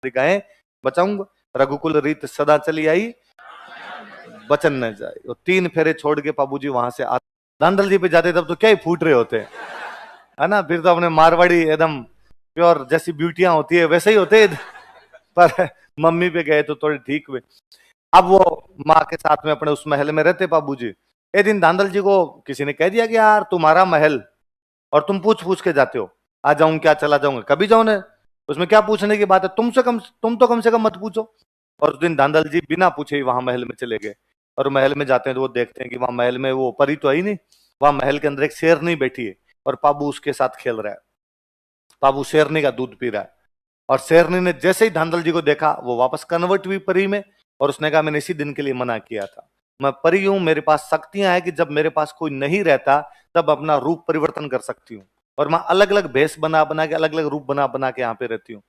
तुम्हारी गायें बचाऊंगा। रघुकुल रीत सदा चली आई, बचन न जाए। तो 3 फेरे छोड़ के बाबूजी वहां से धांधल जी पे जाते तब तो क्या ही फूट रहे होते हैं, है ना। फिर तो अपने मारवाड़ी एकदम प्योर जैसी ब्यूटियां होती है वैसे ही होते हैं। पर मम्मी पे गए तो थोड़े ठीक हुए। अब वो माँ के साथ में अपने उस महल में रहते बाबूजी। एक दिन धांधल जी को किसी ने कह दिया कि यार तुम्हारा महल और तुम पूछ पूछ के जाते हो, आ जाऊं क्या चला जाऊंगा, कभी जाओ ना, उसमें क्या पूछने की बात है, तुम तो कम से कम मत पूछो। और उस दिन धांधल जी बिना पूछे ही वहां महल में चले गए। और महल में जाते हैं तो वो देखते हैं कि वहां महल में वो परी तो है ही नहीं, वहां महल के अंदर एक शेरनी बैठी है और पाबू उसके साथ खेल रहा है। पाबू शेरनी का दूध पी रहा है। और शेरनी ने जैसे ही धांधल जी को देखा वो वापस कन्वर्ट हुई परी में। और उसने कहा मैंने इसी दिन के लिए मना किया था, मैं परी हूं, मेरे पास शक्तियां हैं कि जब मेरे पास कोई नहीं रहता तब अपना रूप परिवर्तन कर सकती हूँ। और मैं अलग अलग भेष बना बना के, अलग अलग रूप बना बना के यहाँ पे रहती हूँ।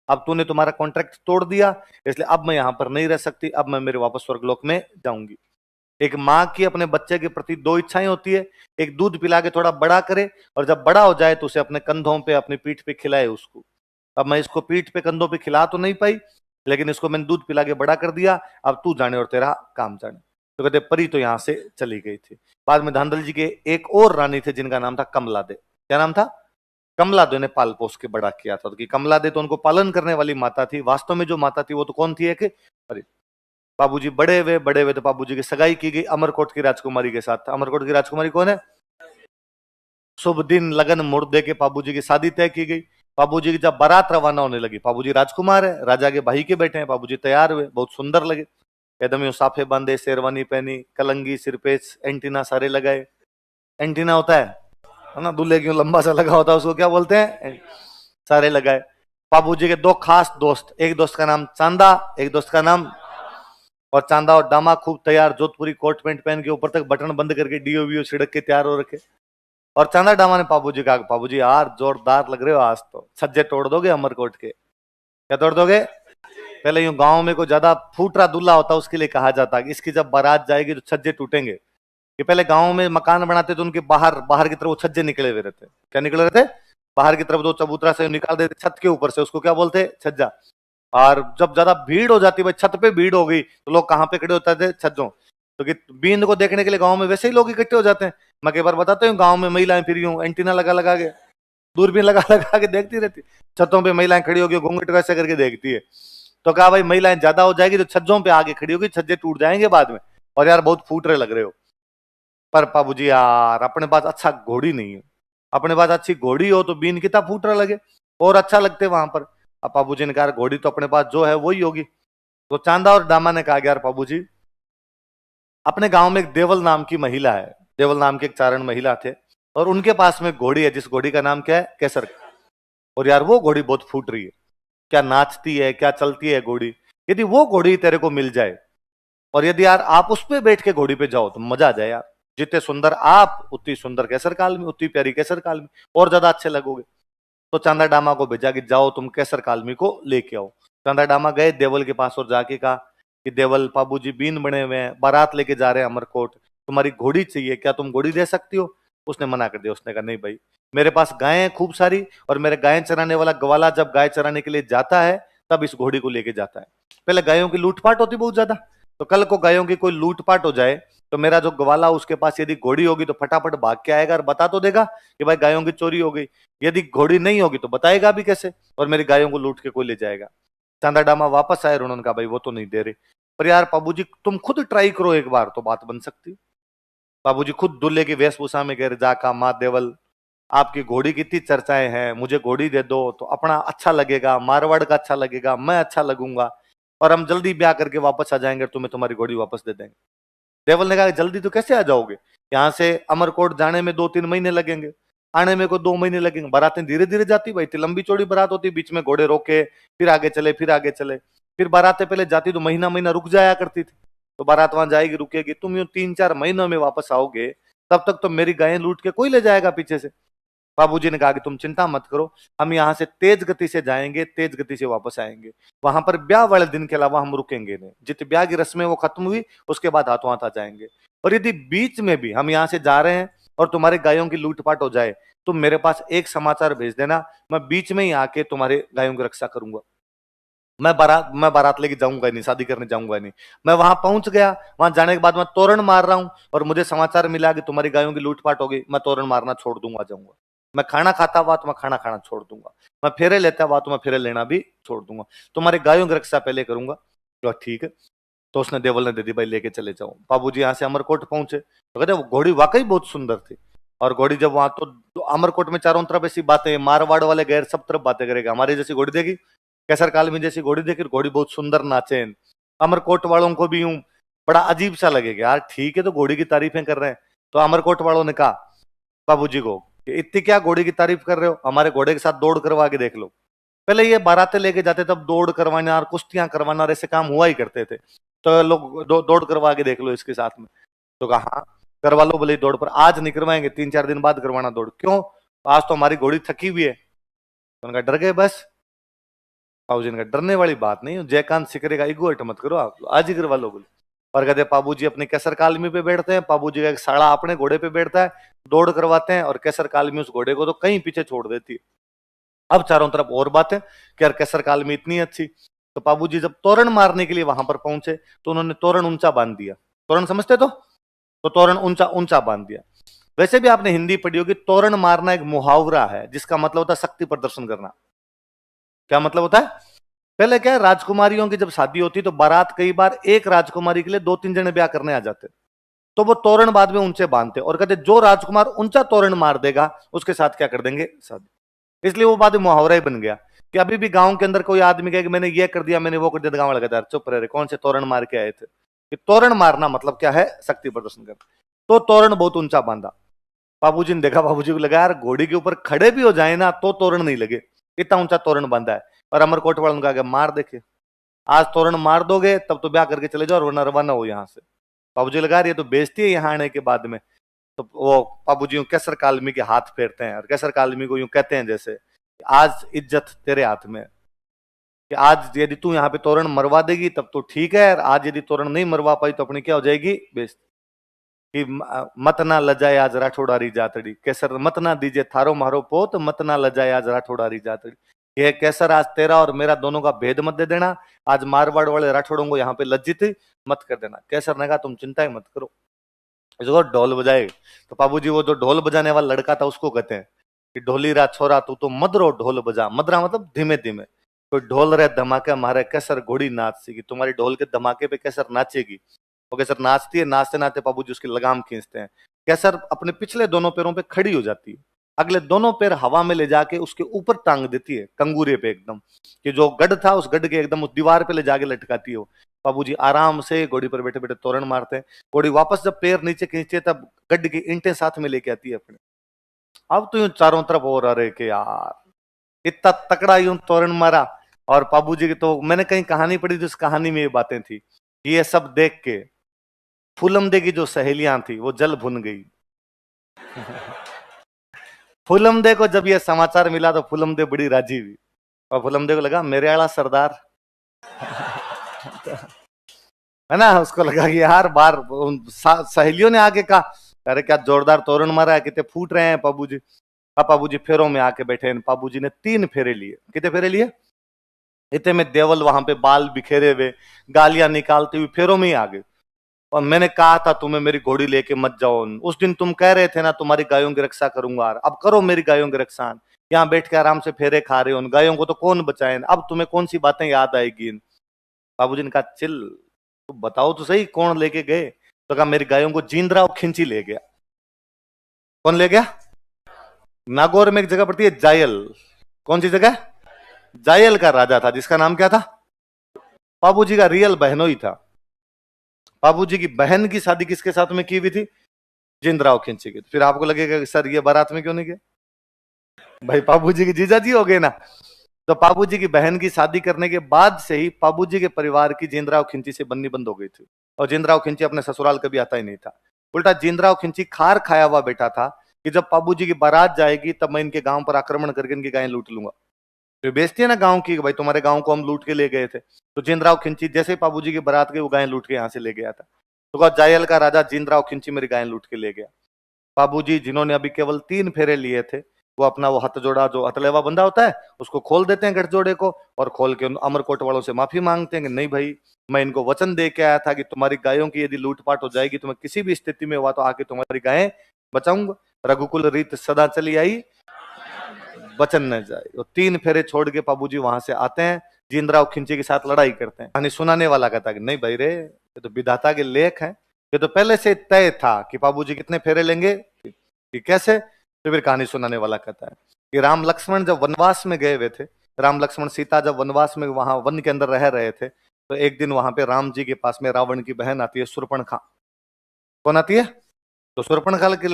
अब तूने तुम्हारा कॉन्ट्रैक्ट तोड़ दिया, इसलिए अब मैं यहाँ पर नहीं रह सकती, अब मैं मेरे वापस स्वर्गलोक में जाऊंगी। एक माँ की अपने बच्चे के प्रति 2 इच्छाएं होती है, एक दूध पिला के थोड़ा बड़ा करे, और जब बड़ा हो जाए तो उसे अपने कंधों पे, अपनी पीठ पे खिलाए उसको। अब मैं इसको पीठ पे कंधों पे खिला तो नहीं पाई, लेकिन इसको मैंने दूध पिला के बड़ा कर दिया, अब तू जाने और तेरा काम जाने। तो कहते परी तो यहां से चली गई थी। बाद में धांधल जी के एक और रानी थे जिनका नाम था कमला दे। क्या नाम था? कमला दे ने पाल पोस के बड़ा किया था। तो कमला दे तो उनको पालन करने वाली माता थी, वास्तव में जो माता थी वो तो कौन थी? एक अरे बाबूजी बड़े हुए तो बाबूजी की सगाई की गई अमरकोट की राजकुमारी के साथ। अमरकोट की राजकुमारी कौन है? शुभ दिन लगन मुहूर्त दे के बाबूजी की शादी तय की गई। बाबूजी की जब बारात रवाना होने लगी, बाबूजी राजकुमार है, राजा के भाई के बेटे हैं, बाबूजी तैयार हुए, बहुत सुंदर लगे, एकदम यूं साफे बांधे, शेरवानी पहनी, कलंगी सिर पे, एंटीना सारे लगाए। एंटीना होता है ना, दूल्हे क्यों लंबा सा लगा होता है, उसको क्या बोलते हैं? सारे लगाए। बाबूजी के 2 खास दोस्त, एक दोस्त का नाम चांदा, एक दोस्त का नाम, और चांदा और डामा खूब तैयार, जोधपुरी कोट पैंट पहन के, ऊपर तक बटन बंद करके, डीओ वीओ छिड़क के तैयार हो रखे। और चांदा डामा ने बाबूजी कहा, बाबूजी यार जोरदार लग रहे हो आज तो, छज्जे तोड़ दोगे अमरकोट के? क्या तोड़ दोगे? पहले यूं गांव में कोई ज्यादा फूटरा दूल्हा होता उसके लिए कहा जाता कि इसकी जब बारात जाएगी तो छज्जे टूटेंगे। कि पहले गांव में मकान बनाते तो उनके बाहर बाहर की तरफ वो छज्जे निकले हुए रहते। क्या निकले रहते? बाहर की तरफ 2 चबूतरा से निकाल देते छत के ऊपर से, उसको क्या बोलते? छज्जा। और जब ज्यादा भीड़ हो जाती, भाई छत पे भीड़ हो गई, तो लोग कहाँ पे खड़े होते थे? छज्जों। तो कि बींद को देखने के लिए गांव में वैसे ही लोग इकट्ठे हो जाते हैं। मैं कई बार बताता हूँ गांव में महिलाएं फिर यूं एंटीना लगा लगा के, दूरबीन लगा लगा के देखती रहती, छतों पे महिलाएं खड़ी होगी, घूंघट वैसे करके देखती है। तो कहा भाई महिलाएं ज्यादा हो जाएगी तो छज्जों पे आगे खड़ी होगी, छज्जे टूट जाएंगे बाद में, और यार बहुत फूट रहे लग रहे हो। पर बाबूजी यार अपने पास अच्छा घोड़ी नहीं है, अपने पास अच्छी घोड़ी हो तो बीन कितना फूट रहा लगे और अच्छा लगते वहां पर। अब बाबूजी ने कहा घोड़ी तो अपने पास जो है वही होगी। तो चांदा और डामा ने कहा यार बाबूजी, अपने गांव में एक देवल नाम की महिला है, देवल नाम के एक चारण महिला थे, और उनके पास में घोड़ी है, जिस घोड़ी का नाम क्या है? केसर। और यार वो घोड़ी बहुत फूट रही है, क्या नाचती है, क्या चलती है घोड़ी। यदि वो घोड़ी तेरे को मिल जाए, और यदि यार आप उस पे बैठ के घोड़ी पे जाओ तो मजा आ जाए यार। जितने सुंदर आप उतनी सुंदर केसर काल में, उतनी प्यारी केसर काल में, और ज्यादा अच्छे लगोगे। तो चांदा डामा को भेजा कि जाओ तुम केसर कालमी को लेके आओ। चांदा डामा गए देवल के पास और जाके कहा कि देवल बाबूजी बीन बने हुए हैं, बारात लेके जा रहे हैं अमरकोट, तुम्हारी घोड़ी चाहिए, क्या तुम घोड़ी दे सकती हो? उसने मना कर दिया, उसने कहा नहीं भाई, मेरे पास गायें हैं खूब सारी, और मेरे गायें चराने वाला ग्वाला जब गाय चराने के लिए जाता है तब इस घोड़ी को लेके जाता है। पहले गायों की लूटपाट होती बहुत ज्यादा, तो कल को गायों की कोई लूटपाट हो जाए तो मेरा जो ग्वाला उसके पास यदि घोड़ी होगी तो फटाफट भाग के आएगा और बता तो देगा कि भाई गायों की चोरी हो गई। यदि घोड़ी नहीं होगी तो बताएगा भी कैसे, और मेरी गायों को लूट के कोई ले जाएगा। चांदा डामा वापस आए और उन्होंने कहा भाई वो तो नहीं दे रहे, पर यार बाबूजी तुम खुद ट्राई करो एक बार तो बात बन सकती। बाबूजी खुद दूल्हे की वेशभूषा में कह रहे, जाका माँ देवल, आपकी घोड़ी की इतनी चर्चाएं हैं, मुझे घोड़ी दे दो तो अपना अच्छा लगेगा, मारवाड़ का अच्छा लगेगा, मैं अच्छा लगूंगा, और हम जल्दी ब्याह करके वापस आ जाएंगे, तुम्हें तुम्हारी घोड़ी वापस दे देंगे। देवल ने कहा जल्दी तो कैसे आ जाओगे, यहाँ से अमरकोट जाने में 2-3 महीने लगेंगे, आने में को 2 महीने लगेंगे, बारातें धीरे धीरे जाती भाई, इतनी लंबी चौड़ी बारात होती, बीच में घोड़े रोके, फिर आगे चले, फिर आगे चले, फिर बारातें पहले जाती तो महीना महीना रुक जाया करती थी। तो बारात वहां जाएगी, रुकेगी, तुम यूं 3-4 महीनों में वापस आओगे, तब तक तो मेरी गायें लूट के कोई ले जाएगा पीछे से। बाबूजी ने कहा कि तुम चिंता मत करो, हम यहाँ से तेज गति से जाएंगे, तेज गति से वापस आएंगे, वहां पर ब्याह वाले दिन के अलावा हम रुकेंगे नहीं, जितनी ब्याह की रस्में वो खत्म हुई उसके बाद हाथों हाथ आ जाएंगे। और यदि बीच में भी हम यहाँ से जा रहे हैं और तुम्हारे गायों की लूटपाट हो जाए, तुम मेरे पास एक समाचार भेज देना, मैं बीच में ही आके तुम्हारे गायों की रक्षा करूंगा। मैं बारात लेके जाऊंगा ही नहीं, शादी करने जाऊंगा ही नहीं। मैं वहां पहुंच गया, वहां जाने के बाद मैं तोरण मार रहा हूं और मुझे समाचार मिला कि तुम्हारी गायों की लूटपाट हो गई, मैं तोरण मारना छोड़ दूंगा, जाऊंगा। मैं खाना खाता हुआ तो मैं खाना खाना छोड़ दूंगा, मैं फेरे लेता हुआ तो मैं फेरे लेना भी छोड़ दूंगा, तुम्हारी गायों की रक्षा पहले करूंगा। तो ठीक है। तो उसने देवल ने दे दी, भाई लेके चले जाओ। बाबूजी यहाँ से अमरकोट पहुंचे तो कहते वो घोड़ी वाकई बहुत सुंदर थी। और घोड़ी जब वहां तो अमरकोट में चारों तरफ ऐसी बातें, मारवाड़ वाले गैर सब तरफ बातें करेगा, हमारी जैसी घोड़ी देगी, कैसर काल में जैसी घोड़ी देखी, घोड़ी बहुत सुंदर नाचे। अमरकोट वालों को भी यूं बड़ा अजीब सा लगेगा, यार ठीक है तो घोड़ी की तारीफें कर रहे हैं। तो अमरकोट वालों ने कहा बाबूजी को कि इतनी क्या घोड़ी की तारीफ कर रहे हो, हमारे घोड़े के साथ दौड़ करवा के देख लो। पहले ये बारातें लेके जाते तब दौड़ करवाना और कुश्तियां करवाना और ऐसे काम हुआ ही करते थे। तो लोग दौड़ करवा के देख लो इसके साथ में। तो कहा हाँ करवा लो बोले दौड़, पर आज नहीं करवाएंगे, 3-4 दिन बाद करवाना दौड़। क्यों? आज तो हमारी घोड़ी थकी हुई है। तो उनका डर गए बस। पाबू जी ने कहा डरने वाली बात नहीं, जयकांत सिकरेगा, ईगो हट मत करो, आप आज ही करवा लो बोले। और कहते पाबू जी अपने कैसर कालमी पे बैठते हैं, पाबू जी का एक साड़ा अपने घोड़े पे बैठता है, दौड़ करवाते हैं और कैसर कालमी उस घोड़े को तो कहीं पीछे छोड़ देती है। अब चारों तरफ और बात है कि यार कैसर कालमी इतनी अच्छी। तो पाबू जी जब तोरण मारने के लिए वहां पर पहुंचे तो उन्होंने तोरण ऊंचा बांध दिया। तोरण समझते तो तोरण ऊंचा ऊंचा बांध दिया। वैसे भी आपने हिंदी पढ़ी होगी, तोरण मारना एक मुहावरा है जिसका मतलब होता है शक्ति प्रदर्शन करना। क्या मतलब होता है? पहले क्या है, राजकुमारियों की जब शादी होती तो बारात कई बार एक राजकुमारी के लिए 2-3 जने ब्याह करने आ जाते, तो वो तोरण बाद में ऊंचे बांधते और कहते जो राजकुमार ऊंचा तोरण मार देगा उसके साथ क्या कर देंगे, शादी। इसलिए वो बाद में मुहावरा ही बन गया कि अभी भी गांव के अंदर कोई आदमी कहे कि मैंने ये कर दिया मैंने वो कर दिया, तो गांव वाला कहता है चुप रहे, कौन से तोरण मार के आए थे। कि तोरण मारना मतलब क्या है, शक्ति प्रदर्शन करना। तो तोरण बहुत ऊंचा बांधा। बाबूजी ने देखा, बाबूजी को लगा यार घोड़ी के ऊपर खड़े भी हो जाए ना तो तोरण नहीं लगे, इतना ऊंचा तोरण बांधा है। और अमरकोट वालों ने कहा मार देखे, आज तोरण मार दोगे तब तो ब्याह करके चले जाओ और वरना रवाना हो यहाँ से। बाबूजी लगा ये तो बेइज्जती है यहाँ आने के बाद में। तो वो बाबूजी यूं कैसर कालमी के हाथ फेरते हैं और कैसर कालमी को यूं कहते हैं जैसे आज इज्जत तेरे हाथ में, कि आज यदि तू यहाँ पे तोरण मरवा देगी तब तो ठीक है, और आज यदि तोरण नहीं मरवा पाई तो अपनी क्या हो जाएगी, बेइज्जती। कि मत ना लजाए आज राठौड़ारी जातड़ी, कैसर मत ना दीजिए थारो मारो पोत, मत ना लजाए आज राठौड़ारी जातड़ी। ये कैसर आज तेरा और मेरा दोनों का भेद मत दे देना, आज मारवाड़ वाले राठौड़ों को यहाँ पे लज्जित मत कर देना। कैसर ने कहा तुम चिंता ही मत करो, जो ढोल बजाए। तो बाबूजी वो जो ढोल बजाने वाला लड़का था उसको कहते हैं कि ढोली रा छोरा तू तो मदरो ढोल बजा, मदरा मतलब धीमे धीमे। कोई ढोल रे धमाके मारे कैसर घोड़ी नाच सीगी, तुम्हारी ढोल के धमाके पे कैसर नाचेगी। वो कैसर नाचती है, नाचते नाचते बाबूजी उसकी लगाम खींचते हैं, कैसर अपने पिछले दोनों पैरों पे खड़ी हो जाती है, अगले दोनों पैर हवा में ले जाके उसके ऊपर टांग देती है कंगूरे पे एकदम, कि जो गढ़ था उस गढ़ के एकदम उस दीवार पे ले जाके लटकाती है। वो बाबूजी आराम से घोड़ी पर बैठे बैठे तोरण मारते हैं। घोड़ी वापस जब पैर नीचे खींचती है तब गड्ढ की ईंटें साथ में लेके आती है अपने। अब तो यूं चारों तरफ हो रहा है कि यार इतना तकड़ा यूं तोरण मारा। और बाबूजी की तो मैंने कहीं कहानी पढ़ी थी, उस कहानी में ये बातें थी कि ये सब देख के फूलमदे की जो सहेलियां थी वो जल भुन गई। फूलमदे को जब ये समाचार मिला तो फूलमदे बड़ी राजी हुई और फूलमदे को लगा मेरे आला सरदार। है ना, उसको लगा कि यार बार सहेलियों ने आके कहा अरे क्या जोरदार तोरण मारा है, कितने फूट रहे हैं बाबूजी। अब बाबूजी फेरों में आके बैठे, बाबूजी ने 3 फेरे लिए। कितने फेरे लिए? इतने में देवल वहां पे बाल बिखेरे हुए गालियां निकालते हुए फेरों में ही आ गए। और मैंने कहा था तुम्हें मेरी घोड़ी लेके मत जाओ, उस दिन तुम कह रहे थे ना तुम्हारी गायों की रक्षा करूंगा, अब करो मेरी गायों की रक्षा। यहाँ बैठ के आराम से फेरे खा रहे हो, उन गायों को तो कौन बचाए, अब तुम्हें कौन सी बातें याद आएगी। बाबूजी ने कहा चिल, तो बताओ तो सही कौन लेके गए। तो कहा मेरी गायों को जींदरा और खिंची ले गया। कौन ले गया? नागौर में एक जगह पड़ती है जायल। कौन सी जगह? जायल का राजा था जिसका नाम क्या था? बाबूजी का रियल बहनोई था। बाबूजी की बहन की शादी किसके साथ में की हुई थी? जिंदराव खिंची की। फिर आपको लगेगा कि सर ये बारात में क्यों नहीं गया? भाई बाबूजी के जीजा जी हो गए ना। तो बाबूजी की बहन की शादी करने के बाद से ही बाबूजी के परिवार की जिंदराव खिंची से बननी बंद हो गई थी और जिंदराव खिंची अपने ससुराल कभी आता ही नहीं था। उल्टा जिंदराव खिंची खार खाया हुआ बेटा था कि जब बाबूजी की बारात जाएगी तब मैं इनके गांव पर आक्रमण करके इनकी गायें लूट लूंगा। तो बेचती है ना गांव की, भाई तुम्हारे गांव को हम लूट के ले गए थे। तो जिंदराव खिंची जैसे बाबूजी की बारात गई वो गायें लूट के यहाँ से ले गया था। तो कहा जायल का राजा जिंदराव खिंची मेरी गायें लूट के ले गया। बाबूजी जिन्होंने अभी केवल 3 फेरे लिए थे वो अपना वो हथ जोड़ा जो हथलेवा बंधा होता है उसको खोल देते हैं गठजोड़े को, और खोल के उन अमरकोट वालों से माफी मांगते हैं कि नहीं भाई, मैं इनको वचन दे के आया था कि तुम्हारी गायों की यदि लूटपाट हो जाएगी तो मैं किसी भी स्थिति में हुआ तो आके तुम्हारी गायें बचाऊंगा। रघुकुल रीत सदा चली आई, वचन न जाए। तो 3 फेरे छोड़ के बाबूजी वहां से आते हैं, जींद्राव खिंची के साथ लड़ाई करते हैं। कहानी सुनाने वाला कहता है कि नहीं भाई रे, ये तो विधाता के लेख है, ये तो पहले से तय था कि बाबूजी कितने फेरे लेंगे, कि कैसे। तो फिर कहानी सुनाने वाला कहता है कि राम लक्ष्मण जब वनवास में गए हुए थे, राम लक्ष्मण सीता जब वनवास में वहां वन के अंदर रह रहे थे, तो एक दिन वहां पे राम जी के पास में रावण की बहन आती है शूर्पणखा। कौन आती है? तो शूर्पणखा के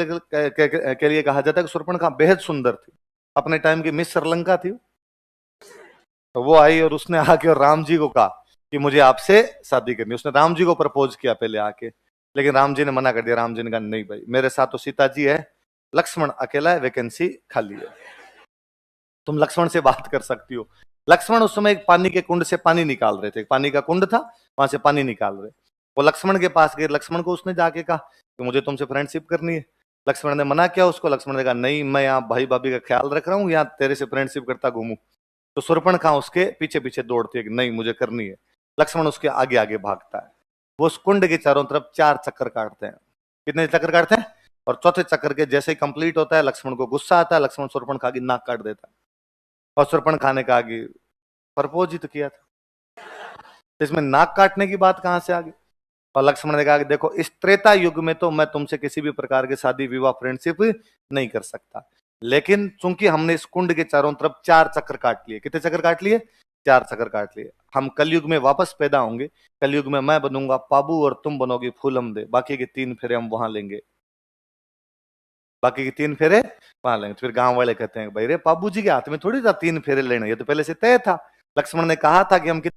लिए कहा जाता है कि शूर्पणखा बेहद सुंदर थी, अपने टाइम की मिस श्रीलंका थी। तो वो आई और उसने आके और राम जी को कहा कि मुझे आपसे शादी करनी। उसने राम जी को प्रपोज किया पहले आके, लेकिन राम जी ने मना कर दिया। राम जी ने कहा नहीं भाई, मेरे साथ तो सीता जी है, लक्ष्मण अकेला है, वैकेंसी खाली है, तुम लक्ष्मण से बात कर सकती हो। लक्ष्मण उस समय एक पानी के कुंड से पानी निकाल रहे थे, पानी का कुंड था, वहां से पानी निकाल रहे। वो लक्ष्मण के पास गए, लक्ष्मण को उसने जाके कहा कि मुझे तुमसे फ्रेंडशिप करनी है। लक्ष्मण ने मना किया उसको। लक्ष्मण ने कहा नहीं, मैं यहाँ भाई भाभी का ख्याल रख रहा हूँ, यहाँ तेरे से फ्रेंडशिप करता घूमू। तो शूर्पणखा उसके पीछे पीछे दौड़ती है कि नहीं मुझे करनी है। लक्ष्मण उसके आगे आगे भागता है। वो उस कुंड के चारों तरफ 4 चक्कर काटते हैं। कितने चक्कर काटते हैं? और चौथे चक्कर के जैसे ही कंप्लीट होता है, लक्ष्मण को गुस्सा आता है, लक्ष्मण शूर्पणखा की नाक काट देता है। और शूर्पणखा ने कहा कि प्रपोज ही तो किया था, तो इसमें नाक काटने की बात कहां से आ गई? और लक्ष्मण ने कहा कि देखो, इस त्रेता युग में तो मैं तुमसे किसी भी प्रकार के शादी विवाह फ्रेंडशिप नहीं कर सकता, लेकिन चूंकि हमने इस कुंड के चारों तरफ 4 चक्कर काट लिए। कितने चक्कर काट लिए? 4 चक्कर काट लिए। हम कलयुग में वापस पैदा होंगे, कलयुग में मैं बनूंगा पाबू और तुम बनोगी फूलम दे, बाकी के 3 फेरे हम वहां लेंगे, बाकी के 3 फेरे वहां लेंगे। तो फिर गांव वाले कहते हैं भाई रे, बाबू जी के हाथ में थोड़ी था 3 फेरे लेने, ये तो पहले से तय था। लक्ष्मण ने कहा था कि हम